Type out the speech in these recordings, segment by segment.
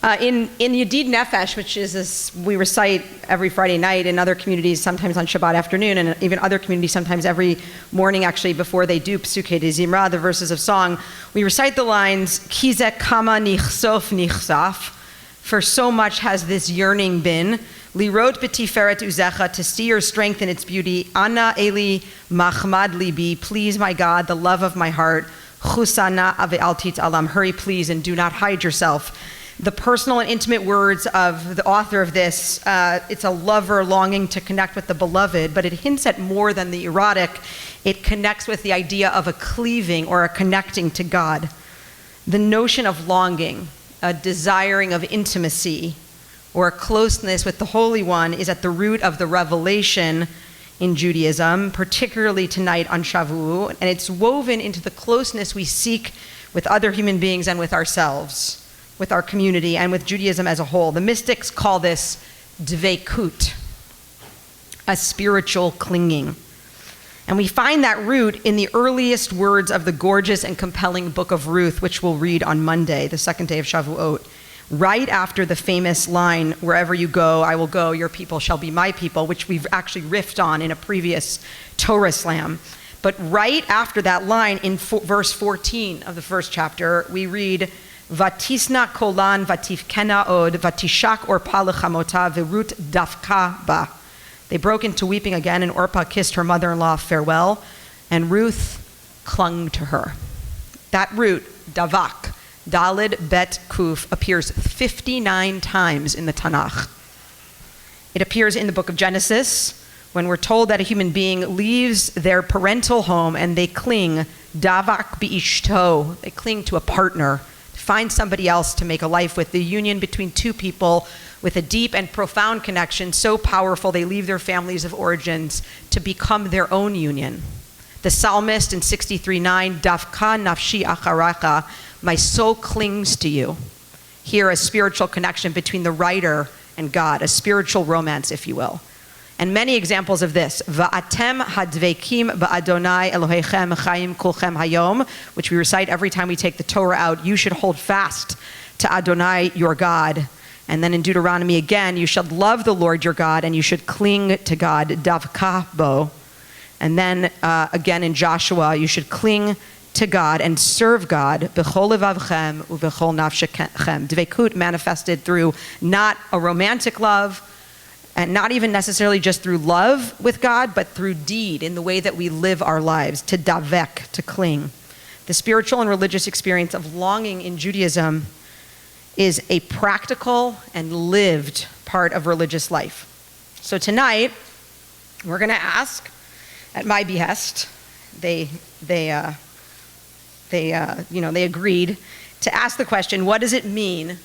In Yedid Nefesh, which is this, we recite every Friday night in other communities, sometimes on Shabbat afternoon, and even other communities sometimes every morning actually before they do Psukei de Zimra, the verses of song, we recite the lines, Kizek kama nichsof nichsaf, for so much has this yearning been, Lirot b'tiferet uzecha, to see your strength in its beauty, Ana eli machmad libi, please my God, the love of my heart, Chusana ave'al tit'alam, hurry please and do not hide yourself. The personal and intimate words of the author of this, it's a lover longing to connect with the beloved, but it hints at more than the erotic. It connects with the idea of a cleaving or a connecting to God. The notion of longing, a desiring of intimacy, or a closeness with the Holy One is at the root of the revelation in Judaism, particularly tonight on Shavuot, and it's woven into the closeness we seek with other human beings and with ourselves, with our community, and with Judaism as a whole. The mystics call this Deveikut, a spiritual clinging. And we find that root in the earliest words of the gorgeous and compelling book of Ruth, which we'll read on Monday, the second day of Shavuot, right after the famous line, wherever you go, I will go, your people shall be my people, which we've actually riffed on in a previous Torah slam. But right after that line, in verse 14 of the first chapter, we read, Vatisna kolan vatifkena od vatishak orpa lechamota virut dafka ba. They broke into weeping again, and Orpah kissed her mother-in-law farewell, and Ruth clung to her. That root, davak, dalid bet kuf, appears 59 times in the Tanakh. It appears in the book of Genesis, when we're told that a human being leaves their parental home and they cling, davak bi'ishto, they cling to a partner, find somebody else to make a life with. The union between two people with a deep and profound connection, so powerful they leave their families of origins to become their own union. The psalmist in 63:9, Dafka nafshi acharacha, my soul clings to you. Here, a spiritual connection between the writer and God, a spiritual romance, if you will. And many examples of this. Va'atem hadveikim ba'adonai Elohechem chayim kulchem hayom, which we recite every time we take the Torah out. You should hold fast to Adonai, your God. And then in Deuteronomy again, you should love the Lord your God, and you should cling to God, davka bo. And then again in Joshua, you should cling to God and serve God, b'chol levavchem u'b'chol nafshechem. Deveikut manifested through not a romantic love, and not even necessarily just through love with God, but through deed, in the way that we live our lives, to davek, to cling. The spiritual and religious experience of longing in Judaism is a practical and lived part of religious life. So tonight, we're going to ask, at my behest, they agreed to ask the question, what does it mean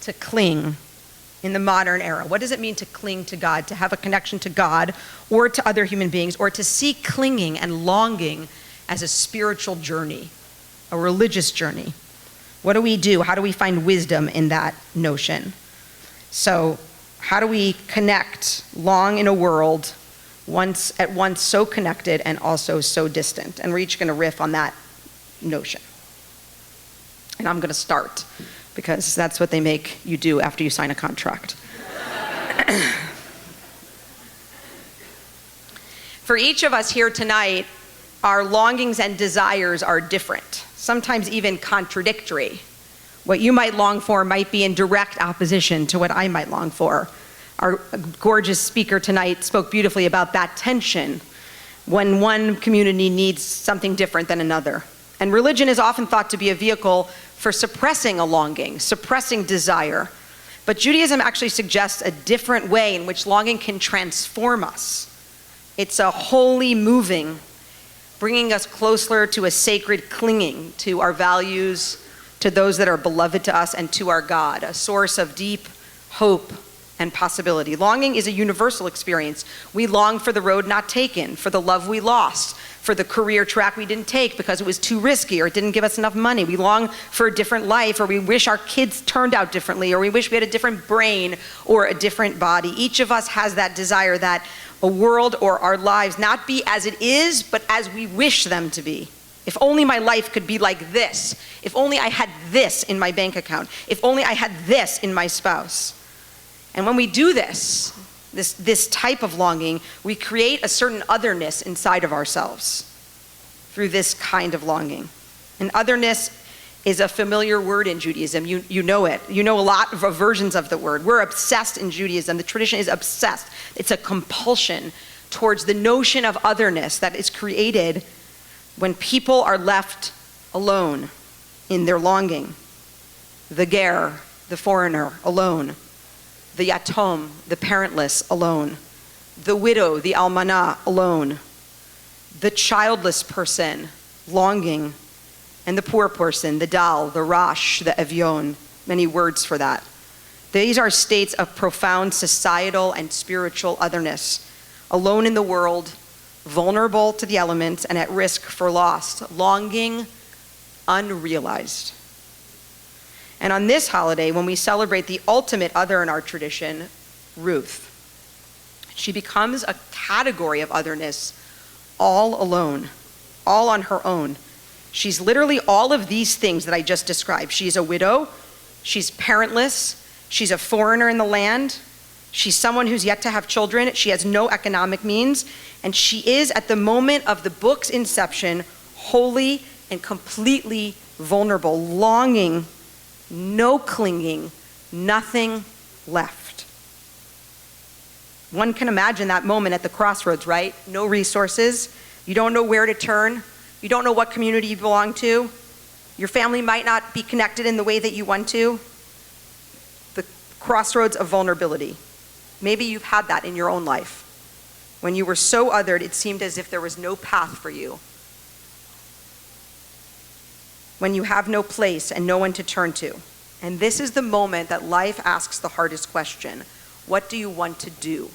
to cling in the modern era? What does it mean to cling to God, to have a connection to God or to other human beings, or to see clinging and longing as a spiritual journey, a religious journey? What do we do? How do we find wisdom in that notion? So how do we connect, long in a world at once so connected and also so distant? And we're each going to riff on that notion. And I'm going to start, because that's what they make you do after you sign a contract. For each of us here tonight, our longings and desires are different, sometimes even contradictory. What you might long for might be in direct opposition to what I might long for. Our gorgeous speaker tonight spoke beautifully about that tension when one community needs something different than another. And religion is often thought to be a vehicle for suppressing a longing, suppressing desire. But Judaism actually suggests a different way in which longing can transform us. It's a holy moving, bringing us closer to a sacred clinging to our values, to those that are beloved to us, and to our God, a source of deep hope and possibility. Longing is a universal experience. We long for the road not taken, for the love we lost, for the career track we didn't take because it was too risky or it didn't give us enough money. We long for a different life, or we wish our kids turned out differently, or we wish we had a different brain or a different body. Each of us has that desire that a world or our lives not be as it is, but as we wish them to be. If only my life could be like this. If only I had this in my bank account. If only I had this in my spouse. And when we do this type of longing, we create a certain otherness inside of ourselves through this kind of longing. And otherness is a familiar word in Judaism. You know it. You know a lot of versions of the word. We're obsessed in Judaism. The tradition is obsessed. It's a compulsion towards the notion of otherness that is created when people are left alone in their longing. The ger, the foreigner, alone. The yatom, the parentless, alone. The widow, the almanah, alone. The childless person, longing. And the poor person, the dal, the rash, the evyon, many words for that. These are states of profound societal and spiritual otherness, alone in the world, vulnerable to the elements, and at risk for loss, longing unrealized. And on this holiday, when we celebrate the ultimate other in our tradition, Ruth, she becomes a category of otherness all alone, all on her own. She's literally all of these things that I just described. She's a widow, she's parentless, she's a foreigner in the land, she's someone who's yet to have children, she has no economic means, and she is, at the moment of the book's inception, wholly and completely vulnerable, longing, no clinging, nothing left. One can imagine that moment at the crossroads, right? No resources, you don't know where to turn, you don't know what community you belong to, your family might not be connected in the way that you want to. The crossroads of vulnerability. Maybe you've had that in your own life. When you were so othered, it seemed as if there was no path for you. When you have no place and no one to turn to. And this is the moment that life asks the hardest question. What do you want to do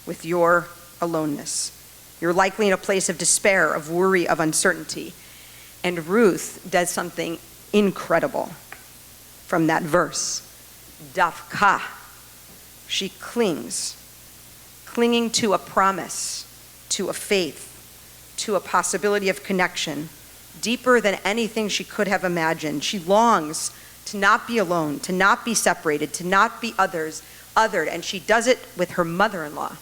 with your aloneness? You're likely in a place of despair, of worry, of uncertainty. And Ruth does something incredible from that verse. Davka. She clings, clinging to a promise, to a faith, to a possibility of connection, deeper than anything she could have imagined. She longs to not be alone, to not be separated, to not be othered, and she does it with her mother-in-law,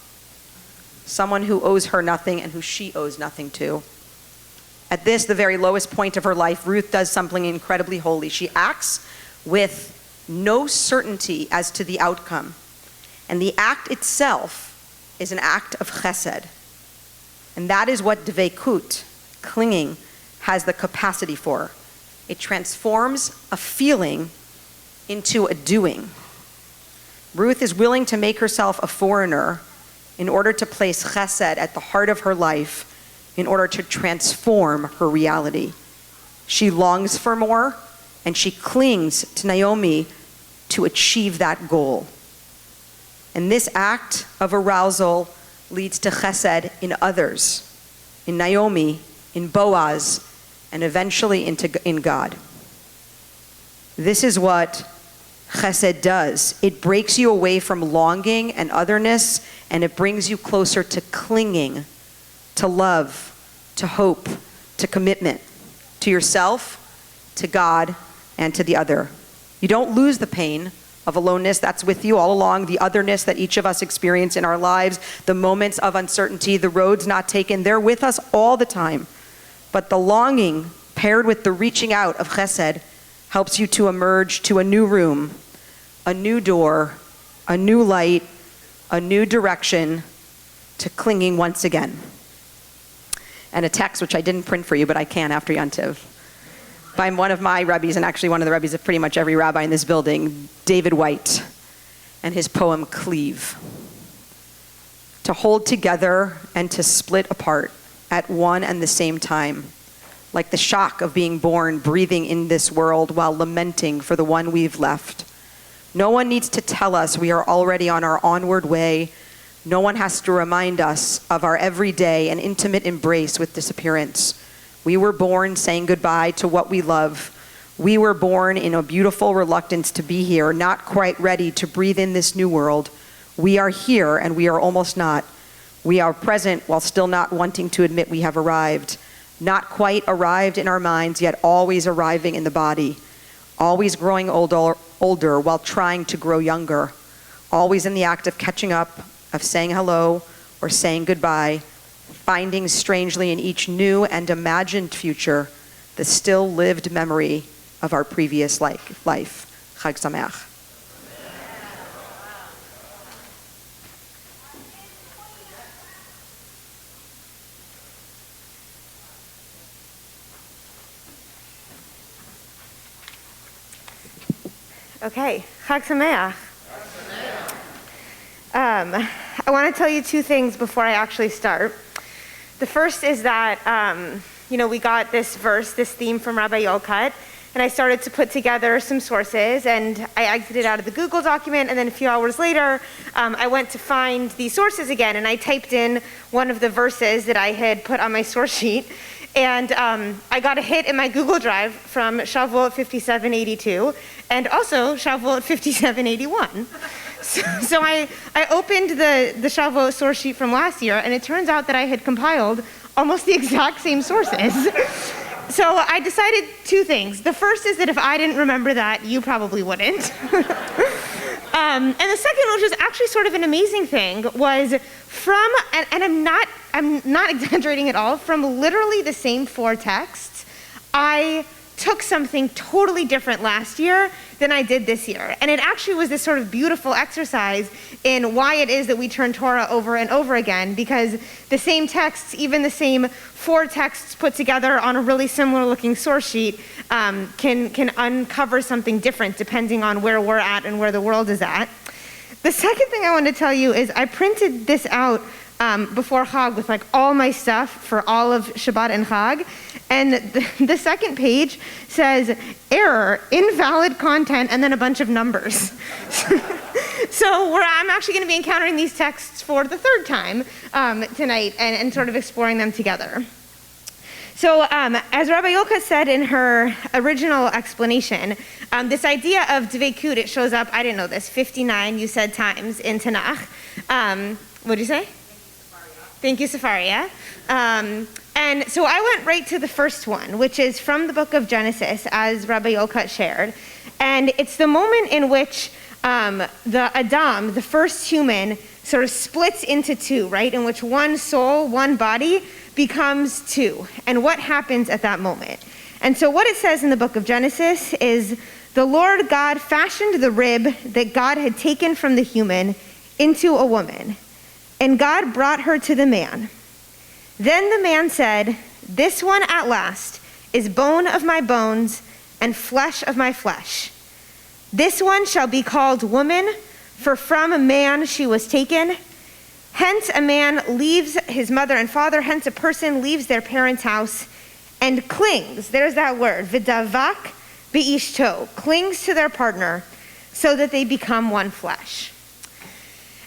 someone who owes her nothing and who she owes nothing to. At this, the very lowest point of her life, Ruth does something incredibly holy. She acts with no certainty as to the outcome. And the act itself is an act of chesed. And that is what Deveikut, clinging, has the capacity for. It transforms a feeling into a doing. Ruth is willing to make herself a foreigner in order to place chesed at the heart of her life, in order to transform her reality. She longs for more, and she clings to Naomi to achieve that goal. And this act of arousal leads to chesed in others, in Naomi, in Boaz, and eventually in God. This is what chesed does. It breaks you away from longing and otherness, and it brings you closer to clinging, to love, to hope, to commitment, to yourself, to God, and to the other. You don't lose the pain of aloneness that's with you all along, the otherness that each of us experience in our lives, the moments of uncertainty, the roads not taken, they're with us all the time. But the longing paired with the reaching out of chesed helps you to emerge to a new room, a new door, a new light, a new direction, to clinging once again. And a text which I didn't print for you, but I can after Yontiv, by one of my Rabbis, and actually one of the Rabbis of pretty much every rabbi in this building, David White, and his poem Cleave. To hold together and to split apart at one and the same time, like the shock of being born, breathing in this world while lamenting for the one we've left. No one needs to tell us we are already on our onward way. No one has to remind us of our everyday and intimate embrace with disappearance. We were born saying goodbye to what we love. We were born in a beautiful reluctance to be here, not quite ready to breathe in this new world. We are here and we are almost not. We are present while still not wanting to admit we have arrived. not quite arrived in our minds, yet always arriving in the body, always growing older while trying to grow younger, always in the act of catching up, of saying hello or saying goodbye, finding strangely in each new and imagined future the still lived memory of our previous life. Chag Sameach. Okay, Chag Sameach. I want to tell you two things before I actually start. The first is that, we got this verse, this theme from Rabbi Yolkut, and I started to put together some sources, and I exited out of the Google document, and then a few hours later, I went to find these sources again, and I typed in one of the verses that I had put on my source sheet, and I got a hit in my Google Drive from Shavuot 5782, and also Shavuot 5781. So I opened the Shavuot source sheet from last year, and it turns out that I had compiled almost the exact same sources. So I decided two things. The first is that if I didn't remember that, you probably wouldn't. And the second, which was actually sort of an amazing thing, was from, and I'm not exaggerating at all, from literally the same four texts, I took something totally different last year than I did this year. And it actually was this sort of beautiful exercise in why it is that we turn Torah over and over again, because the same texts, even the same four texts put together on a really similar looking source sheet, can uncover something different depending on where we're at and where the world is at. The second thing I want to tell you is I printed this out before Chag with like all my stuff for all of Shabbat and Chag. And the second page says, error, invalid content, and then a bunch of numbers. So I'm actually going to be encountering these texts for the third time tonight and sort of exploring them together. So as Rabbi Yolkut said in her original explanation, this idea of Deveikut, it shows up, I didn't know this, 59, you said, times in Tanakh. What did you say? Thank you, Safaria. And so I went right to the first one, which is from the book of Genesis, as Rabbi Yolkut shared. And it's the moment in which the Adam, the first human, sort of splits into two, right? In which one soul, one body, becomes two. And what happens at that moment? And so what it says in the book of Genesis is, the Lord God fashioned the rib that God had taken from the human into a woman. And God brought her to the man. Then the man said, this one at last is bone of my bones and flesh of my flesh. This one shall be called woman, for from a man she was taken. Hence a man leaves his mother and father, hence a person leaves their parents' house and clings, there's that word, v'davak be'ishto, clings to their partner so that they become one flesh.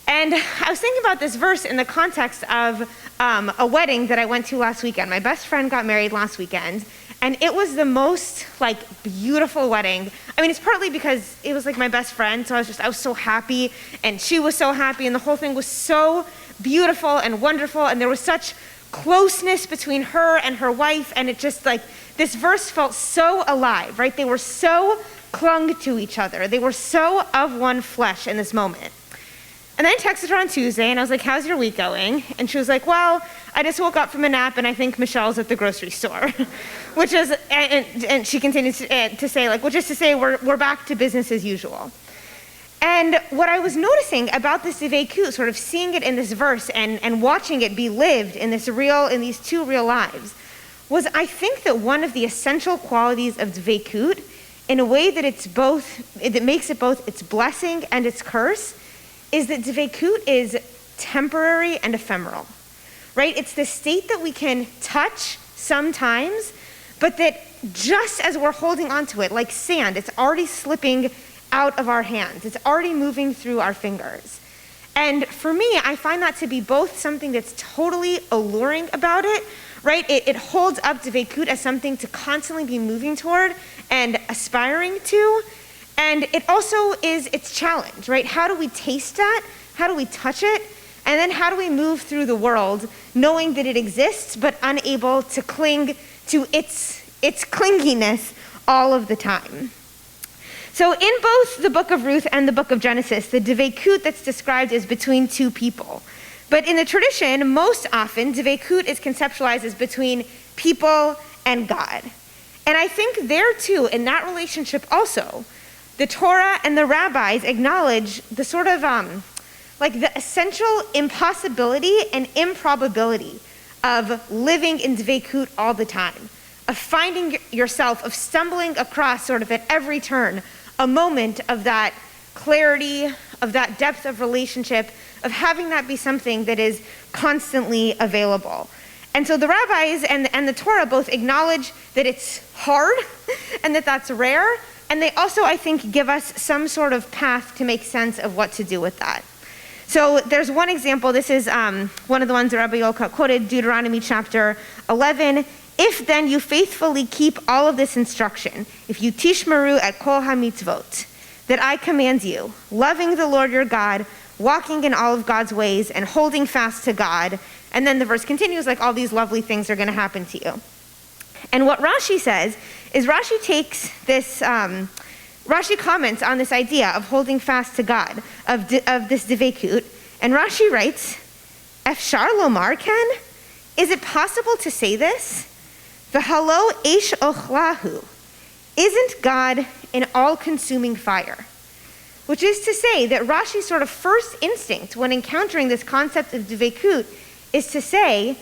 And I was thinking about this verse in the context of a wedding that I went to last weekend. My best friend got married last weekend, and it was the most beautiful wedding. I mean, it's partly because it was my best friend, so I was so happy, and she was so happy, and the whole thing was so beautiful and wonderful, and there was such closeness between her and her wife, and it just this verse felt so alive, right? They were so clung to each other. They were so of one flesh in this moment. And then I texted her on Tuesday, and I was like, how's your week going? And she was like, well, I just woke up from a nap, and I think Michelle's at the grocery store. Which is, and she continues to say, which is to say, we're back to business as usual. And what I was noticing about this Deveikut, sort of seeing it in this verse and watching it be lived in these two real lives, was I think that one of the essential qualities of Deveikut, in a way that it makes it both its blessing and its curse, is that Deveikut is temporary and ephemeral, right? It's the state that we can touch sometimes, but that just as we're holding onto it, like sand, it's already slipping out of our hands. It's already moving through our fingers. And for me, I find that to be both something that's totally alluring about it, right? It holds up Deveikut as something to constantly be moving toward and aspiring to. And it also is its challenge, right? How do we taste that? How do we touch it? And then how do we move through the world knowing that it exists but unable to cling to its clinginess all of the time? So in both the book of Ruth and the book of Genesis, the Deveikut that's described is between two people. But in the tradition, most often, Deveikut is conceptualized as between people and God. And I think there too, in that relationship also, the Torah and the rabbis acknowledge the sort of, like the essential impossibility and improbability of living in Deveikut all the time, of finding yourself, of stumbling across sort of at every turn, a moment of that clarity, of that depth of relationship, of having that be something that is constantly available. And so the rabbis and the Torah both acknowledge that it's hard and that that's rare, and they also, I think, give us some sort of path to make sense of what to do with that. So there's one example. This is one of the ones that Rabbi Yolkut quoted, Deuteronomy chapter 11. If then you faithfully keep all of this instruction, if you tishmeru at kol ha-mitzvot, that I command you, loving the Lord your God, walking in all of God's ways, and holding fast to God, and then the verse continues like all these lovely things are going to happen to you. And what Rashi says is Rashi takes this, Rashi comments on this idea of holding fast to God, of this Deveikut, and Rashi writes, Efshar lomar ken? Is it possible to say this? V'halo eish ochlahu. Isn't God an all-consuming fire? Which is to say that Rashi's sort of first instinct when encountering this concept of Deveikut is to say,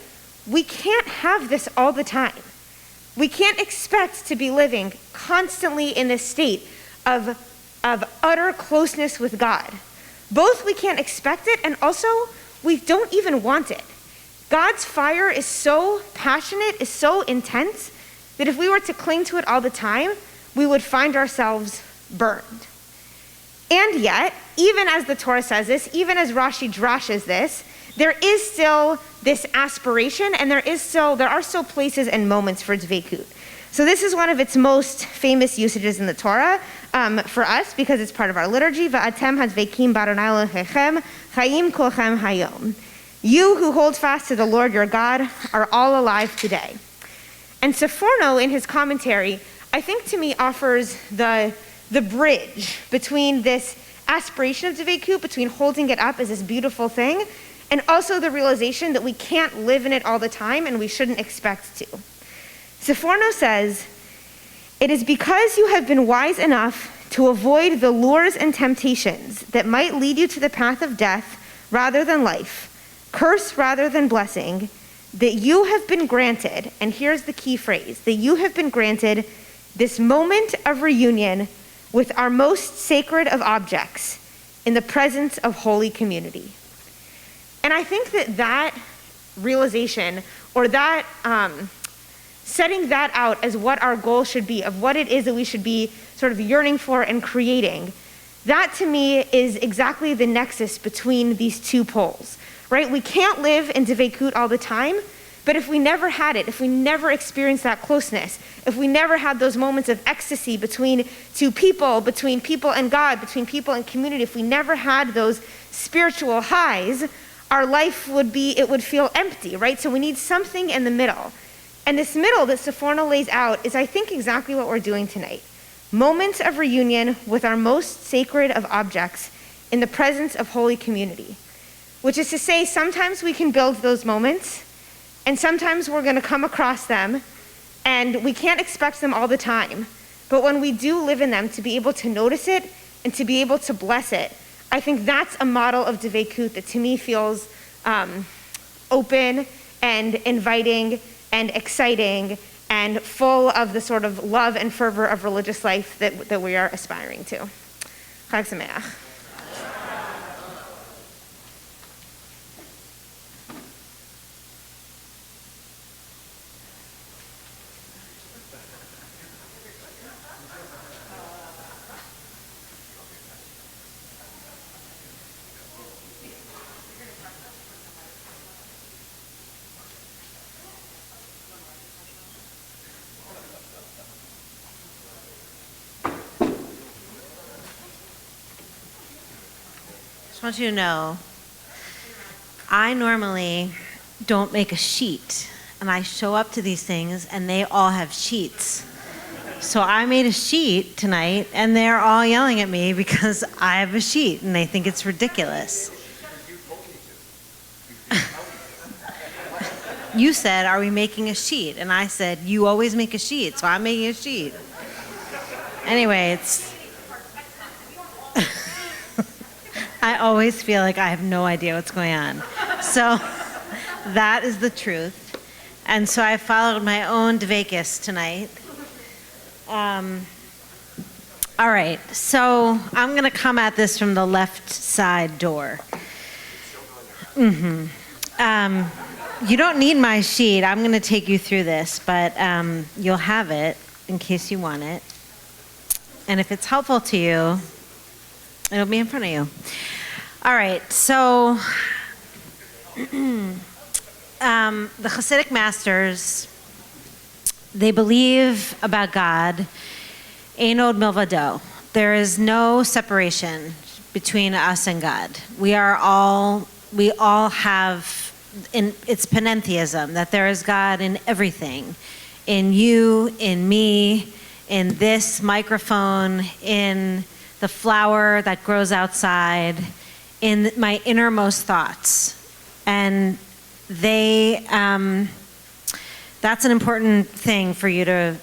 we can't have this all the time. We can't expect to be living constantly in this state of utter closeness with God. Both we can't expect it, and also we don't even want it. God's fire is so passionate, is so intense, that if we were to cling to it all the time, we would find ourselves burned. And yet, even as the Torah says this, even as Rashi drashes this, there is still this aspiration, and there are still places and moments for Deveikut. So this is one of its most famous usages in the Torah for us, because it's part of our liturgy. Va'atem hadveikim b'Adonai Elohechem chayim kolchem hayom. You who hold fast to the Lord your God are all alive today. And Seforno, in his commentary, I think to me offers the bridge between this aspiration of Deveikut, between holding it up as this beautiful thing, and also the realization that we can't live in it all the time and we shouldn't expect to. Seforno says, it is because you have been wise enough to avoid the lures and temptations that might lead you to the path of death rather than life, curse rather than blessing, that you have been granted, and here's the key phrase, that you have been granted this moment of reunion with our most sacred of objects in the presence of holy community. And I think that realization, or that setting that out as what our goal should be, of what it is that we should be sort of yearning for and creating, that to me is exactly the nexus between these two poles, right? We can't live in Deveikut all the time, but if we never had it, if we never experienced that closeness, if we never had those moments of ecstasy between two people, between people and God, between people and community, if we never had those spiritual highs, our life would feel empty, right? So we need something in the middle. And this middle that Seforno lays out is, I think, exactly what we're doing tonight. Moments of reunion with our most sacred of objects in the presence of holy community. Which is to say, sometimes we can build those moments, and sometimes we're going to come across them, and we can't expect them all the time. But when we do live in them, to be able to notice it and to be able to bless it, I think that's a model of Deveikut that to me feels open and inviting and exciting and full of the sort of love and fervor of religious life that we are aspiring to. Chag Sameach. I want you to know I normally don't make a sheet, and I show up to these things and they all have sheets. So I made a sheet tonight and they're all yelling at me because I have a sheet and they think it's ridiculous. You said, are we making a sheet? And I said, you always make a sheet, so I'm making a sheet. Anyway, I always feel like I have no idea what's going on. So that is the truth. And so I followed my own Deveikut tonight. All right, so I'm going to come at this from the left side door. You don't need my sheet. I'm going to take you through this, but you'll have it in case you want it. And if it's helpful to you, it'll be in front of you. All right, so the Hasidic masters, they believe about God, ein od milvado. There is no separation between us and God. We all have, it's panentheism, that there is God in everything, in you, in me, in this microphone, in the flower that grows outside, in my innermost thoughts. And that's an important thing for you to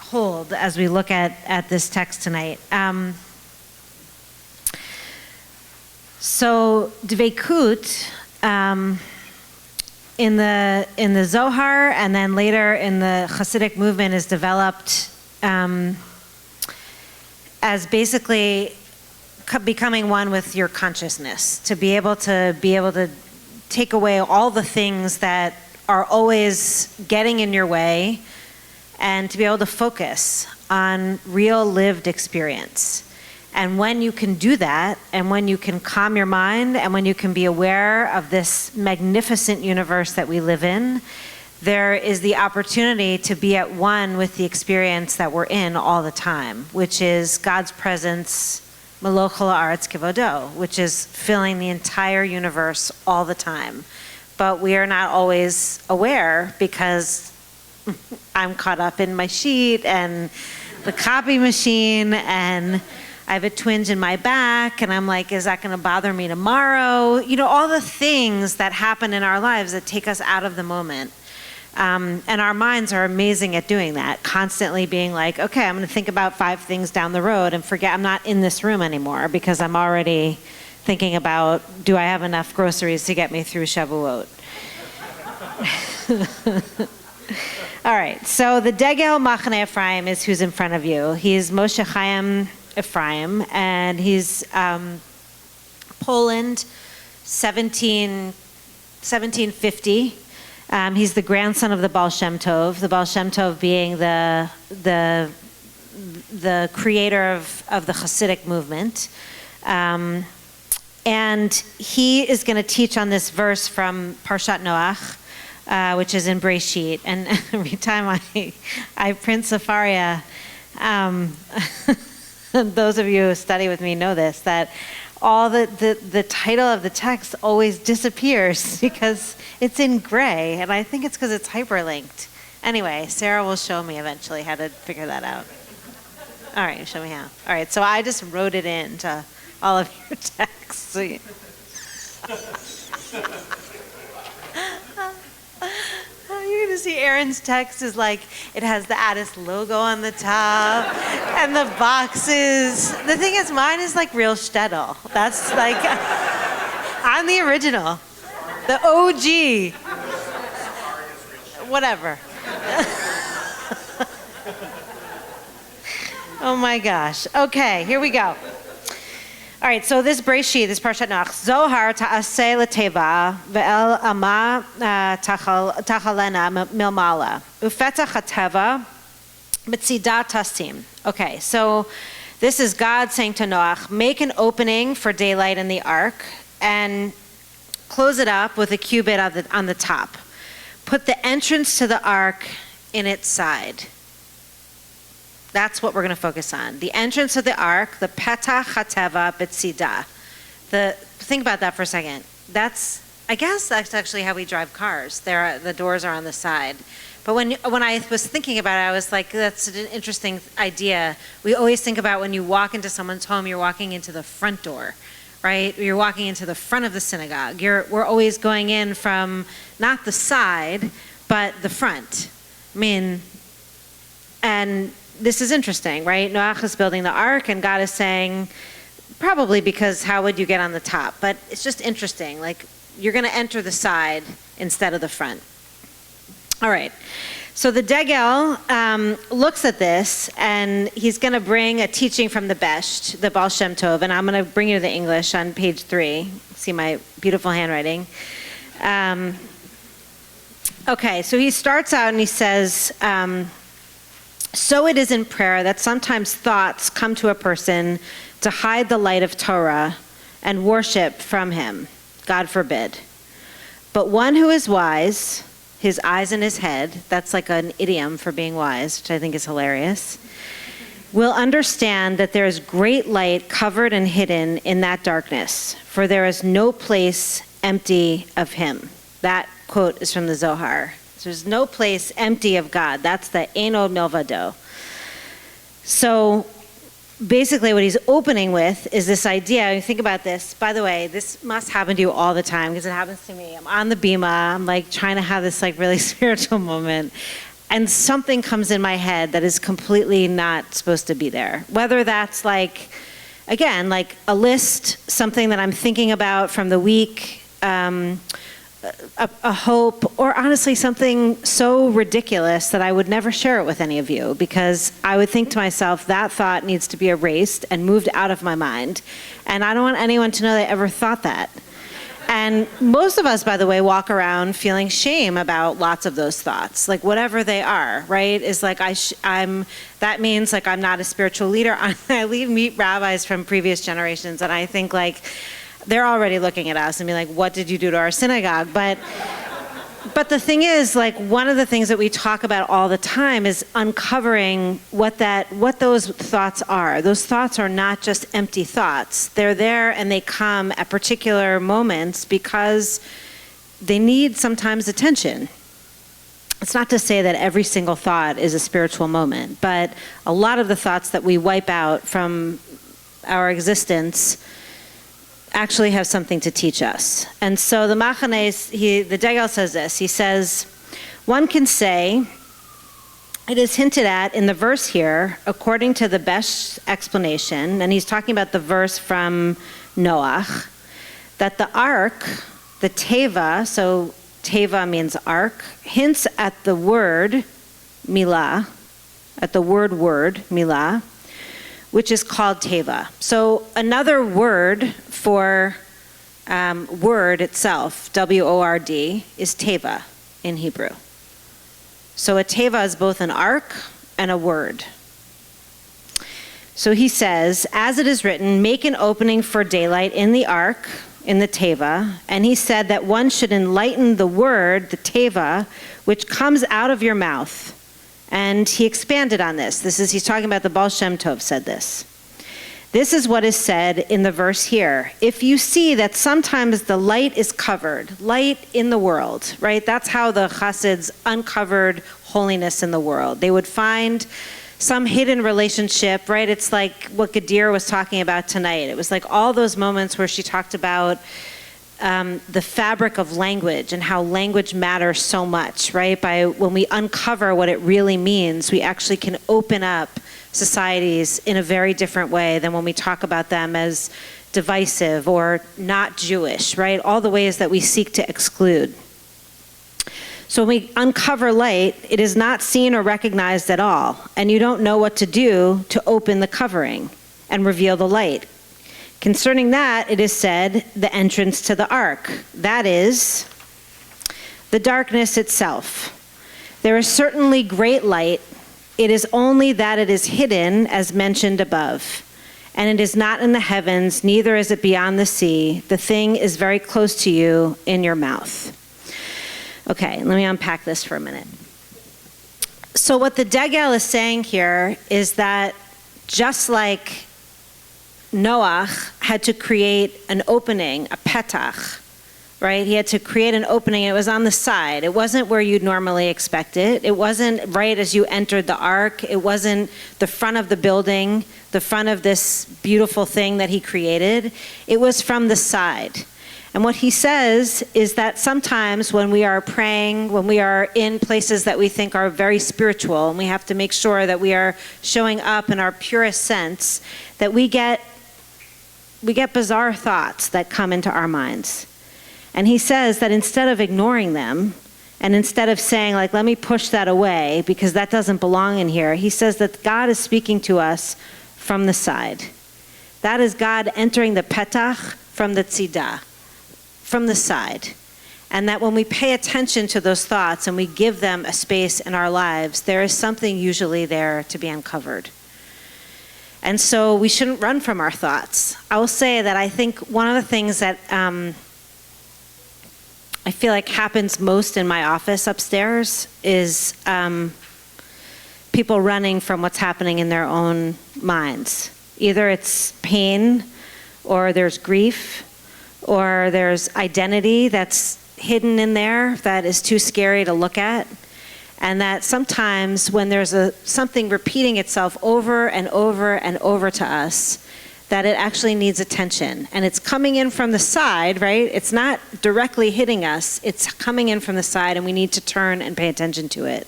hold as we look at this text tonight. So Deveikut, in the Zohar and then later in the Hasidic movement is developed as basically becoming one with your consciousness, to be able to take away all the things that are always getting in your way and to be able to focus on real lived experience. And when you can do that, and when you can calm your mind, and when you can be aware of this magnificent universe that we live in, there is the opportunity to be at one with the experience that we're in all the time, which is God's presence, Meloch ha'aretz kivodo, which is filling the entire universe all the time. But we are not always aware because I'm caught up in my sheet and the copy machine, and I have a twinge in my back, and I'm like, is that going to bother me tomorrow? You know, all the things that happen in our lives that take us out of the moment. And our minds are amazing at doing that, constantly being like, okay, I'm going to think about 5 things down the road and forget I'm not in this room anymore because I'm already thinking about, do I have enough groceries to get me through Shavuot? All right, so the Degel Machane Ephraim is who's in front of you. He's Moshe Chaim Ephraim, and he's Poland, 1750. He's the grandson of the Baal Shem Tov, the Baal Shem Tov being the creator of the Hasidic movement. And he is going to teach on this verse from Parshat Noach, which is in Breshit. And every time I print Sefaria, those of you who study with me know this, that all the title of the text always disappears because it's in gray, and I think it's because it's hyperlinked. Anyway, Sarah will show me eventually how to figure that out. All right, show me how. All right, so I just wrote it into all of your texts. So you're going to see Aaron's text is like, it has the Addis logo on the top and the boxes. The thing is, mine is like real shtetl. That's like, I'm the original, the OG. Whatever. Oh my gosh. Okay, here we go. All right, so this Breshit, this Parshat Noach, Zohar ta'aseh l'teva ve'el ama tachalena milmala ufetach hateva b'tzidat tasim. Okay, so this is God saying to Noach, make an opening for daylight in the ark and close it up with a cubit on the top. Put the entrance to the ark in its side. That's what we're going to focus on. The entrance of the ark, the petach hateva b'tzidah. Think about that for a second. I guess that's actually how we drive cars. The doors are on the side. But when I was thinking about it, I was like, that's an interesting idea. We always think about when you walk into someone's home, you're walking into the front door, right? You're walking into the front of the synagogue. We're always going in from not the side, but the front. I mean, and this is interesting, right? Noach is building the ark, and God is saying, probably because how would you get on the top? But it's just interesting, like you're going to enter the side instead of the front. All right, so the Degel looks at this, and he's going to bring a teaching from the Besht, the Baal Shem Tov, and I'm going to bring you the English on page 3. See my beautiful handwriting. Okay, so he starts out and he says, so it is in prayer that sometimes thoughts come to a person to hide the light of Torah and worship from him. God forbid. But one who is wise, his eyes in his head, that's like an idiom for being wise, which I think is hilarious, will understand that there is great light covered and hidden in that darkness, for there is no place empty of him. That quote is from the Zohar. There's no place empty of God. That's the Eino Milvado. So basically what he's opening with is this idea. You think about this. By the way, this must happen to you all the time because it happens to me. I'm on the bima. I'm like trying to have this like really spiritual moment. And something comes in my head that is completely not supposed to be there. Whether that's like, again, like a list, something that I'm thinking about from the week, a hope, or honestly something so ridiculous that I would never share it with any of you because I would think to myself, that thought needs to be erased and moved out of my mind. And I don't want anyone to know that I ever thought that. And most of us, by the way, walk around feeling shame about lots of those thoughts, like whatever they are, right? Is like that means like I'm not a spiritual leader. I meet rabbis from previous generations and I think like, they're already looking at us and be like, what did you do to our synagogue? But the thing is, like, one of the things that we talk about all the time is uncovering what those thoughts are. Those thoughts are not just empty thoughts. They're there and they come at particular moments because they need sometimes attention. It's not to say that every single thought is a spiritual moment, but a lot of the thoughts that we wipe out from our existence actually have something to teach us. And so the Machanes, the Degel says this. He says, one can say, it is hinted at in the verse here, according to the best explanation, and he's talking about the verse from Noach, that the ark, the teva, so teva means ark, hints at the word milah, at the word milah, which is called teva. So another word for word itself, W-O-R-D, is teva in Hebrew. So a teva is both an ark and a word. So he says, as it is written, make an opening for daylight in the ark, in the teva, and he said that one should enlighten the word, the teva, which comes out of your mouth. And he expanded on this. He's talking about the Baal Shem Tov said this. This is what is said in the verse here. If you see that sometimes the light is covered, light in the world, right? That's how the Chassids uncovered holiness in the world. They would find some hidden relationship, right? It's like what Gadir was talking about tonight. It was like all those moments where she talked about the fabric of language and how language matters so much, right? When we uncover what it really means, we actually can open up societies in a very different way than when we talk about them as divisive or not Jewish, right? All the ways that we seek to exclude. So when we uncover light, it is not seen or recognized at all, and you don't know what to do to open the covering and reveal the light. Concerning that, it is said, the entrance to the ark. That is, the darkness itself. There is certainly great light. It is only that it is hidden, as mentioned above. And it is not in the heavens, neither is it beyond the sea. The thing is very close to you in your mouth. Okay, let me unpack this for a minute. So what the Degel is saying here is that just like Noach had to create an opening, a petach, right? He had to create an opening. It was on the side. It wasn't where you'd normally expect it. It wasn't right as you entered the ark. It wasn't the front of the building, the front of this beautiful thing that he created. It was from the side. And what he says is that sometimes when we are praying, when we are in places that we think are very spiritual, and we have to make sure that we are showing up in our purest sense, that we get bizarre thoughts that come into our minds. And he says that instead of ignoring them, and instead of saying, like, let me push that away because that doesn't belong in here, he says that God is speaking to us from the side. That is God entering the petach from the tzidah, from the side. And that when we pay attention to those thoughts and we give them a space in our lives, there is something usually there to be uncovered. And so we shouldn't run from our thoughts. I will say that I think one of the things that I feel like happens most in my office upstairs is people running from what's happening in their own minds. Either it's pain, or there's grief, or there's identity that's hidden in there that is too scary to look at. And that sometimes when there's something repeating itself over and over and over to us, that it actually needs attention. And it's coming in from the side, right? It's not directly hitting us. It's coming in from the side, and we need to turn and pay attention to it.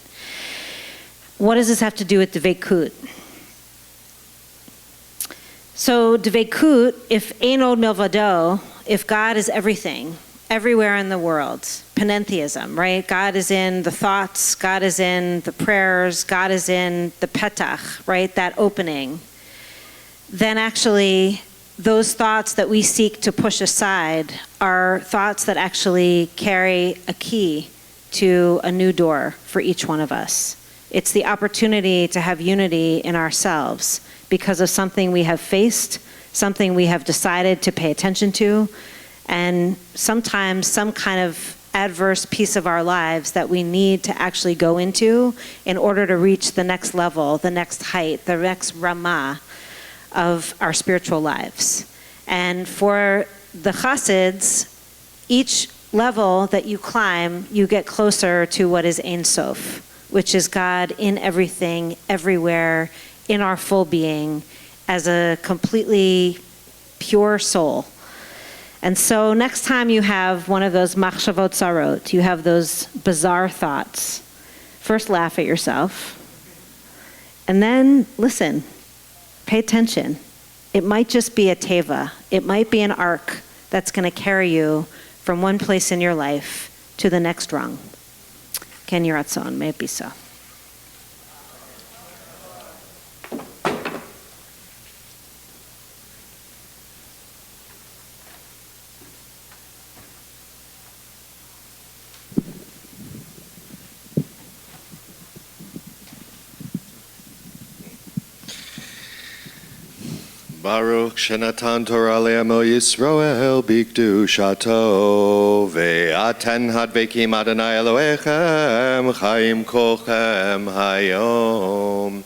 What does this have to do with Deveikut? So Deveikut, if ein od milvado, if God is everything, everywhere in the world, panentheism, right? God is in the thoughts, God is in the prayers, God is in the petach, right? That opening. Then actually those thoughts that we seek to push aside are thoughts that actually carry a key to a new door for each one of us. It's the opportunity to have unity in ourselves because of something we have faced, something we have decided to pay attention to, and sometimes some kind of adverse piece of our lives that we need to actually go into in order to reach the next level, the next height, the next ramah of our spiritual lives. And for the Chassids, each level that you climb, you get closer to what is Ein Sof, which is God in everything, everywhere, in our full being, as a completely pure soul. And so next time you have one of those machshavot tzarot, you have those bizarre thoughts, first laugh at yourself, and then listen, pay attention. It might just be a teva. It might be an arc that's going to carry you from one place in your life to the next rung. Ken Yiratzon, may it be so. Baruch Shenatan Torah Le'amo Yisroel Bikdushato Ve'aten Hadvekim Adonai Elohechem Chaim Kolchem Hayom.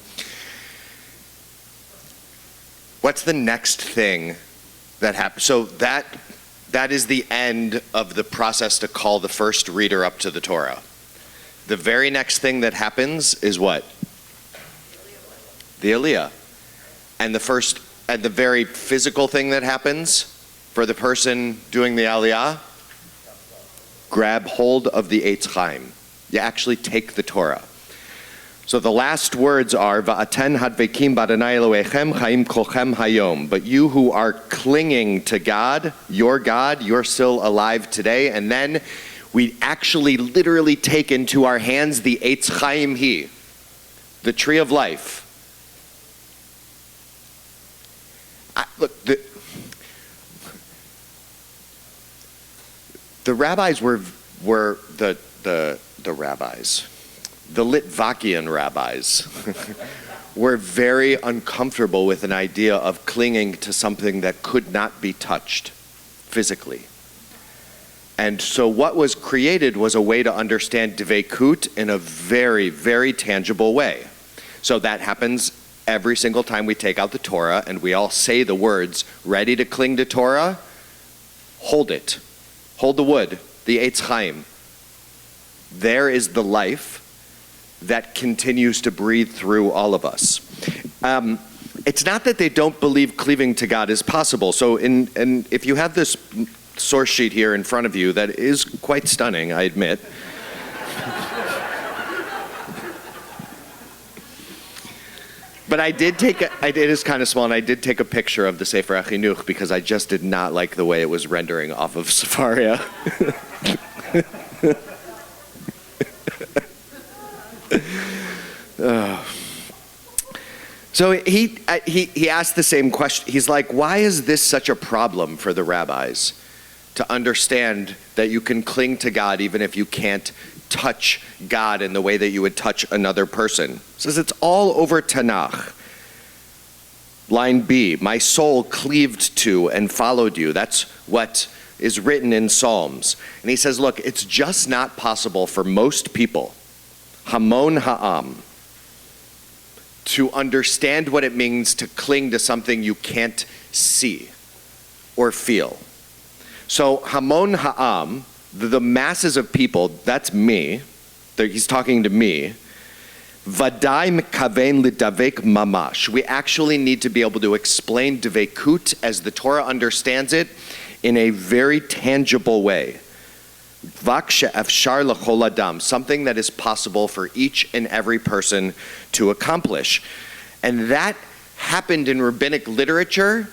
What's the next thing that happens? So that is the end of the process to call the first reader up to the Torah. The very next thing that happens is what? The Aliyah. And the very physical thing that happens for the person doing the Aliyah, grab hold of the Eitz Chaim. You actually take the Torah. So the last words are, Va'aten hadvekim b'Adonai Elohechem chaim kolchem hayom. But you who are clinging to God, you're still alive today. And then we actually literally take into our hands the Eitz Chaim Hi, the tree of life. Look, the rabbis were the rabbis, the Litvakian rabbis, were very uncomfortable with an idea of clinging to something that could not be touched physically. And so what was created was a way to understand Deveikut in a very, very tangible way. So that happens every single time we take out the Torah and we all say the words, ready to cling to Torah, hold it. hold the wood, the Eitz Chaim. There is the life that continues to breathe through all of us. It's not that they don't believe cleaving to God is possible. So if you have this source sheet here in front of you that is quite stunning, I admit. But it is kind of small, and I did take a picture of the Sefer HaChinuch because I just did not like the way it was rendering off of Sefaria. So he asked the same question. He's like, why is this such a problem for the rabbis to understand that you can cling to God even if you can't touch God in the way that you would touch another person? He says it's all over Tanakh. Line B, my soul cleaved to and followed you. That's what is written in Psalms. And he says, look, it's just not possible for most people, Hamon Ha'am, to understand what it means to cling to something you can't see or feel. So Hamon Ha'am, the masses of people, that's me, he's talking to me, Vadai mekaven lidavek mamash. We actually need to be able to explain Deveikut as the Torah understands it in a very tangible way. Vak she'efshar l'chol adam, something that is possible for each and every person to accomplish. And that happened in rabbinic literature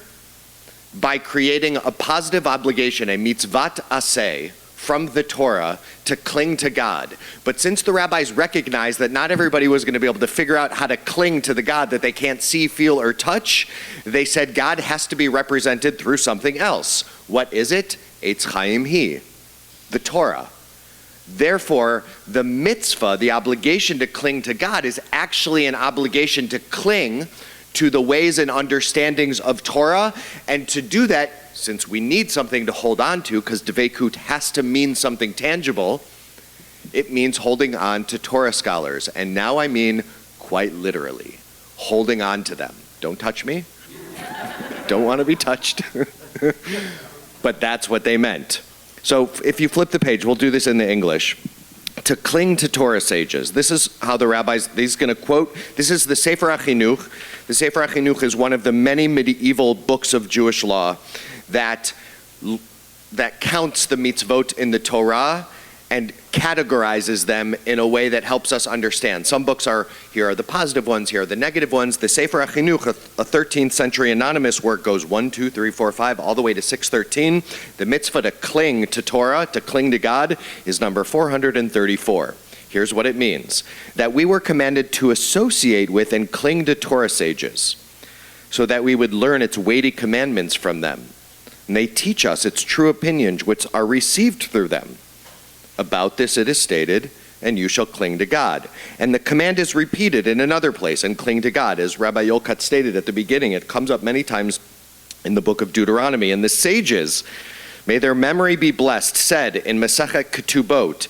by creating a positive obligation, a mitzvat aseh, from the Torah to cling to God. But since the rabbis recognized that not everybody was going to be able to figure out how to cling to the God that they can't see, feel, or touch, they said God has to be represented through something else. What is it? Eitz Chaim Hi, the Torah. Therefore, the mitzvah, the obligation to cling to God, is actually an obligation to cling to the ways and understandings of Torah, and to do that, since we need something to hold on to, because Deveikut has to mean something tangible, it means holding on to Torah scholars. And now I mean quite literally, holding on to them. Don't touch me. Don't want to be touched. But that's what they meant. So if you flip the page, we'll do this in the English. To cling to Torah sages. This is how the rabbis, he's going to quote, this is the Sefer HaChinuch. The Sefer HaChinuch is one of the many medieval books of Jewish law that counts the mitzvot in the Torah and categorizes them in a way that helps us understand. Some books are, here are the positive ones, here are the negative ones. The Sefer HaChinuch, a 13th century anonymous work, goes 1, 2, 3, 4, 5, all the way to 613. The mitzvah to cling to Torah, to cling to God, is number 434. Here's what it means. That we were commanded to associate with and cling to Torah sages, so that we would learn its weighty commandments from them. And they teach us its true opinions, which are received through them. About this it is stated, and you shall cling to God. And the command is repeated in another place, and cling to God. As Rabbi Yolkut stated at the beginning, it comes up many times in the book of Deuteronomy. And the sages, may their memory be blessed, said in Masechet Ketubot,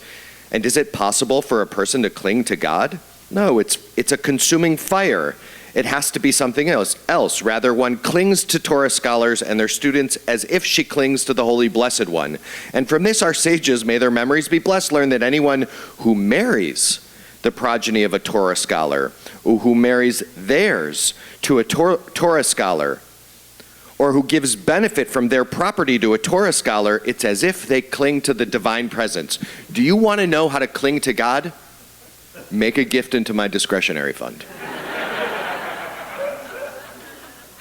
and is it possible for a person to cling to God? No, it's a consuming fire. It has to be something else. Rather, one clings to Torah scholars and their students as if she clings to the Holy Blessed One. And from this our sages, may their memories be blessed, learn that anyone who marries the progeny of a Torah scholar, or who marries theirs to a Torah scholar, or who gives benefit from their property to a Torah scholar, it's as if they cling to the divine presence. Do you want to know how to cling to God? Make a gift into my discretionary fund.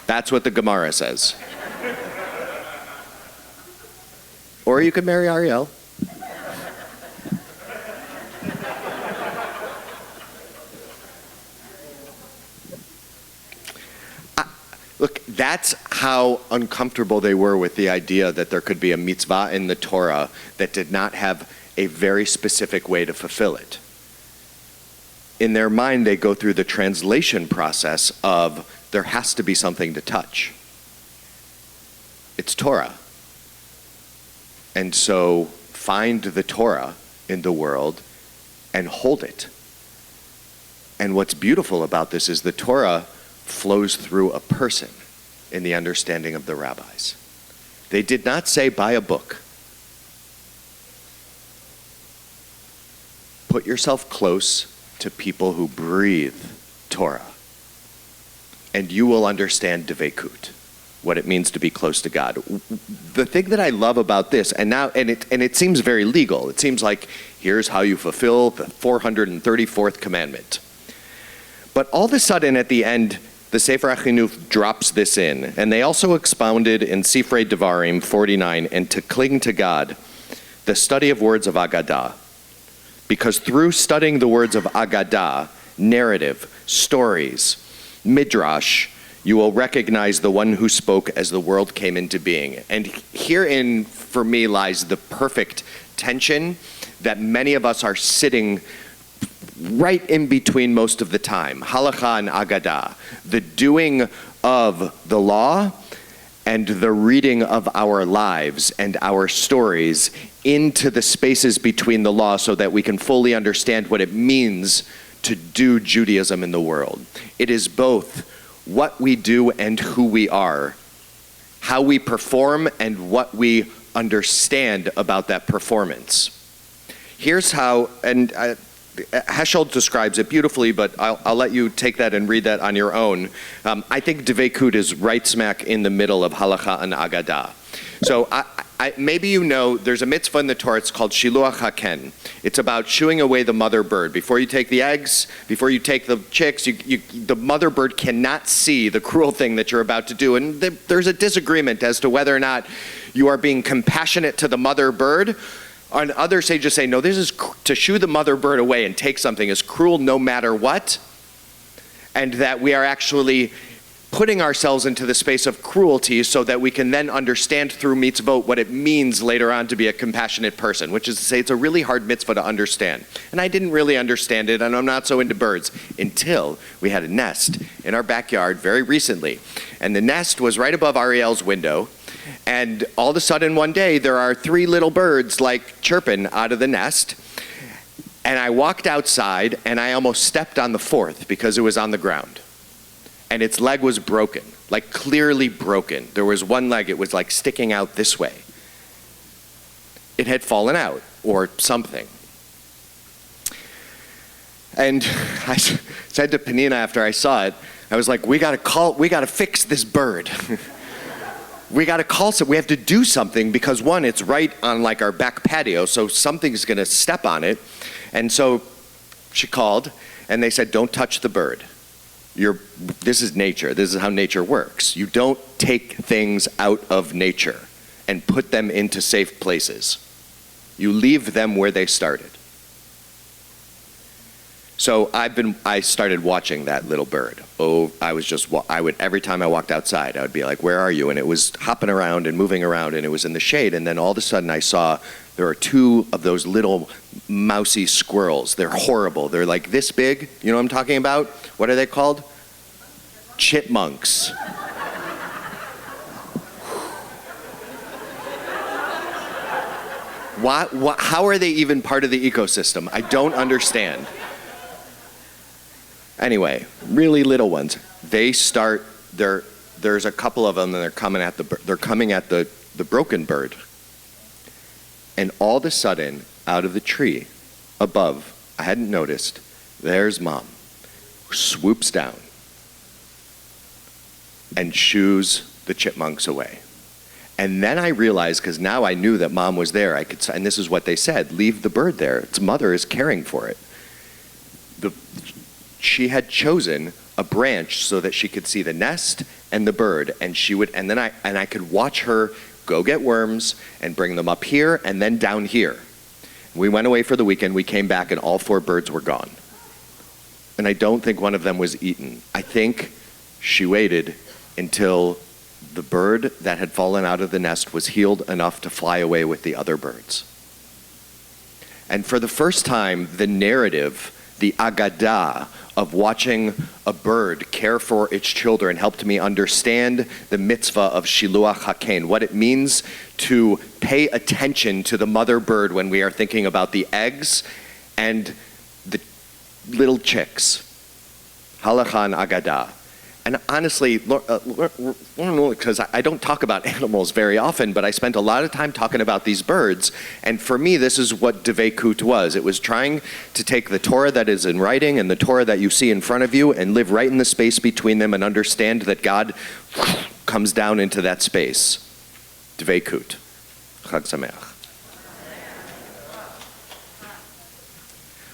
That's what the Gemara says. Or you could marry Ariel. Look, that's how uncomfortable they were with the idea that there could be a mitzvah in the Torah that did not have a very specific way to fulfill it. In their mind, they go through the translation process of there has to be something to touch. It's Torah. And so find the Torah in the world and hold it. And what's beautiful about this is the Torah flows through a person in the understanding of the rabbis. They did not say buy a book. put yourself close to people who breathe Torah, and you will understand Deveikut, what it means to be close to God. The thing that I love about this, and it seems very legal. It seems like here's how you fulfill the 434th commandment. But all of a sudden at the end, the Sefer HaChinuch drops this in, and they also expounded in Sifrei Devarim 49, and to cling to God, the study of words of Agadah. Because through studying the words of Agadah, narrative, stories, midrash, you will recognize the one who spoke as the world came into being. And herein, for me, lies the perfect tension that many of us are sitting right in between most of the time. Halakha and Agadah, the doing of the law and the reading of our lives and our stories into the spaces between the law so that we can fully understand what it means to do Judaism in the world. It is both what we do and who we are, how we perform and what we understand about that performance. Here's how, and Heschel describes it beautifully, but I'll let you take that and read that on your own. I think Deveikut is right smack in the middle of Halakha and Agadah. So maybe you know there's a mitzvah in the Torah, it's called Shiluach HaKen. It's about shooing away the mother bird. Before you take the eggs, before you take the chicks, the mother bird cannot see the cruel thing that you're about to do. And there's a disagreement as to whether or not you are being compassionate to the mother bird. And other sages say, no, this is to shoo the mother bird away and take something is cruel no matter what. And that we are actually putting ourselves into the space of cruelty so that we can then understand through mitzvot what it means later on to be a compassionate person, which is to say it's a really hard mitzvah to understand. And I didn't really understand it, and I'm not so into birds, until we had a nest in our backyard very recently. And the nest was right above Ariel's window, and all of a sudden one day there are 3 little birds like chirping out of the nest. And I walked outside and I almost stepped on the 4th because it was on the ground. And its leg was broken, like clearly broken. There was one leg, it was like sticking out this way. It had fallen out or something. And I said to Penina after I saw it, I was like, we gotta fix this bird. We gotta call some, we have to do something because one, it's right on like our back patio, so something's gonna step on it. And so she called and they said, don't touch the bird. This is nature. This is how nature works. You don't take things out of nature and put them into safe places. You leave them where they started. So I started watching that little bird. Every time I walked outside, I would be like, where are you? And it was hopping around and moving around and it was in the shade. And then all of a sudden I saw there are 2 of those little mousy squirrels. They're horrible. They're like this big. You know what I'm talking about? What are they called? Chipmunks. How are they even part of the ecosystem? I don't understand. Anyway, really little ones. There's a couple of them and they're coming at the broken bird. And all of a sudden, out of the tree above, I hadn't noticed, there's Mom, swoops down and shoos the chipmunks away. And then I realized, because now I knew that Mom was there, and this is what they said, leave the bird there. Its mother is caring for it. She had chosen a branch so that she could see the nest and the bird, and then I could watch her go get worms and bring them up here and then down here. We went away for the weekend, we came back and all 4 birds were gone. And I don't think one of them was eaten. I think she waited until the bird that had fallen out of the nest was healed enough to fly away with the other birds. And for the first time, the narrative, the Agadah of watching a bird care for its children helped me understand the mitzvah of Shiluach HaKen, what it means to pay attention to the mother bird when we are thinking about the eggs and the little chicks, Halakha and Agadah. And honestly, because I don't talk about animals very often, but I spent a lot of time talking about these birds. And for me, this is what Deveikut was. It was trying to take the Torah that is in writing and the Torah that you see in front of you and live right in the space between them and understand that God comes down into that space. Deveikut. Chag Sameach.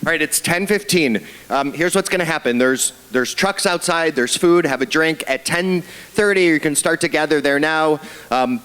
All right, it's 10:15. Here's what's going to happen. There's trucks outside. There's food. Have a drink. At 10:30, you can start to gather there now. Billy